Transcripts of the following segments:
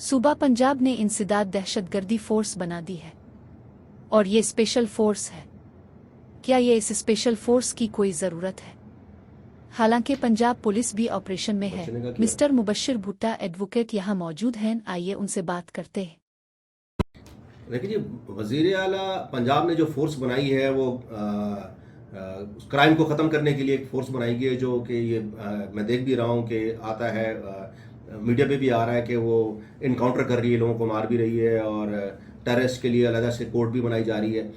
صوبہ پنجاب نے انسداد دہشت گردی فورس بنا دی ہے اور یہ اسپیشل فورس ہے۔ کیا یہ اس اسپیشل فورس کی کوئی ضرورت ہے؟ حالانکہ پنجاب پولیس بھی آپریشن میں ہے۔ مسٹر مبشر بھٹا ایڈوکیٹ یہاں موجود ہیں، آئیے ان سے بات کرتے ہیں۔ دیکھیے جی، وزیر اعلیٰ پنجاب نے جو فورس بنائی ہے وہ کرائم کو ختم کرنے کے لیے ایک فورس بنائی گئی ہے، جو کہ یہ میں دیکھ بھی رہا ہوں کہ آتا ہے، میڈیا پہ بھی آ رہا ہے کہ وہ انکاؤنٹر کر رہی ہے، لوگوں کو مار بھی رہی ہے، اور ٹیررسٹ کے لیے علیحدہ سے کورٹ بھی بنائی جا رہی ہے،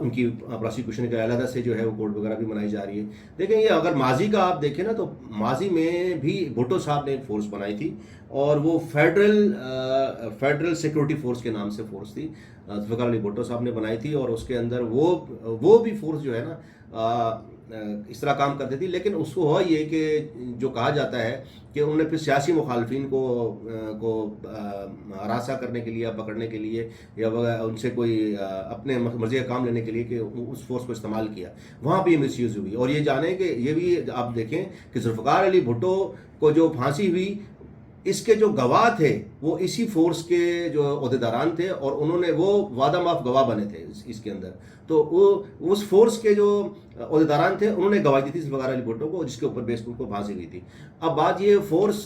ان کی پروسیکیوشن کے علیحدہ سے جو ہے وہ کورٹ وغیرہ بھی بنائی جا رہی ہے۔ دیکھیں، یہ اگر ماضی کا آپ دیکھیں نا، تو ماضی میں بھی بھٹو صاحب نے ایک فورس بنائی تھی، اور وہ فیڈرل سیکورٹی فورس کے نام سے فورس تھی، ذوالفقار علی بھٹو صاحب نے بنائی تھی، اور اس کے اندر وہ بھی فورس جو ہے نا اس طرح کام کرتی تھی۔ لیکن اس کو ہوا یہ کہ جو کہا جاتا ہے کہ انہوں نے پھر سیاسی مخالفین کو ہراساں کرنے کے لیے، پکڑنے کے لیے، یا ان سے کوئی اپنے مرضی کا کام لینے کے لیے کہ اس فورس کو استعمال کیا، وہاں پہ یہ مس یوز ہوئی۔ اور یہ جانیں کہ یہ بھی آپ دیکھیں کہ ذوالفقار علی بھٹو کو جو پھانسی ہوئی، اس کے جو گواہ تھے وہ اسی فورس کے جو عہدیداران تھے، اور انہوں نے وہ وعدہ معاف گواہ بنے تھے اس کے اندر۔ تو وہ اس فورس کے جو عہدیداران تھے، انہوں نے گواہی دی تھی ذوالفقار علی بھٹو کو، جس کے اوپر بیس کو پھانسی ہوئی تھی۔ اب بات یہ فورس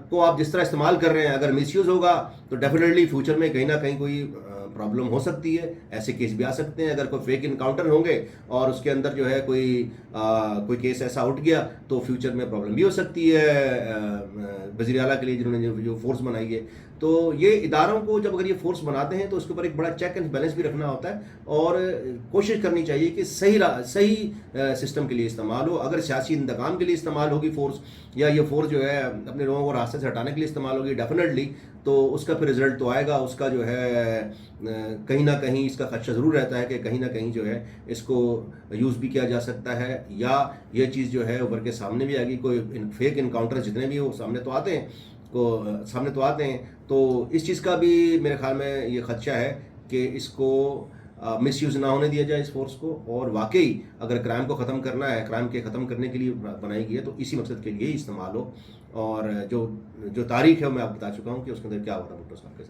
کو آپ جس طرح استعمال کر رہے ہیں، اگر مس یوز ہوگا تو ڈیفینیٹلی فیوچر میں کہیں نہ کہیں کوئی پرابلم ہو سکتی ہے، ایسے کیس بھی آ سکتے ہیں۔ اگر کوئی فیک انکاؤنٹر ہوں گے اور اس کے اندر جو ہے کوئی کیس ایسا اٹھ گیا تو فیوچر میں پرابلم بھی ہو سکتی ہے وزیر اعلیٰ کے لیے، جنہوں نے جو فورس بنائی ہے۔ تو یہ اداروں کو جب اگر یہ فورس بناتے ہیں تو اس کے اوپر ایک بڑا چیک اینڈ بیلنس بھی رکھنا ہوتا ہے، اور کوشش کرنی چاہیے کہ صحیح سسٹم کے لیے استعمال ہو۔ اگر سیاسی انتقام کے لیے استعمال ہوگی فورس، یا یہ فورس جو ہے اپنے لوگوں کو راستے سے ہٹانے کے لیے استعمال ہوگی، ڈیفینیٹلی تو اس کا پھر رزلٹ تو آئے گا، اس کا جو ہے کہیں نہ کہیں اس کا خدشہ ضرور رہتا ہے کہ کہیں نہ کہیں جو ہے اس کو یوز بھی کیا جا سکتا ہے، یا یہ چیز جو ہے ابھر کے سامنے بھی آئے گی۔ کوئی فیک انکاؤنٹر جتنے بھی وہ سامنے تو آتے ہیں، تو اس چیز کا بھی میرے خیال میں یہ خدشہ ہے کہ اس کو مس یوز نہ ہونے دیا جائے اس فورس کو، اور واقعی اگر کرائم کو ختم کرنا ہے، کرائم کے ختم کرنے کے لیے بنائی گئی ہے، تو اسی مقصد کے لیے ہی استعمال ہو۔ اور جو تاریخ ہے وہ میں آپ بتا چکا ہوں کہ اس کے اندر کیا ہوا تھا بھٹو صاحب کے ساتھ۔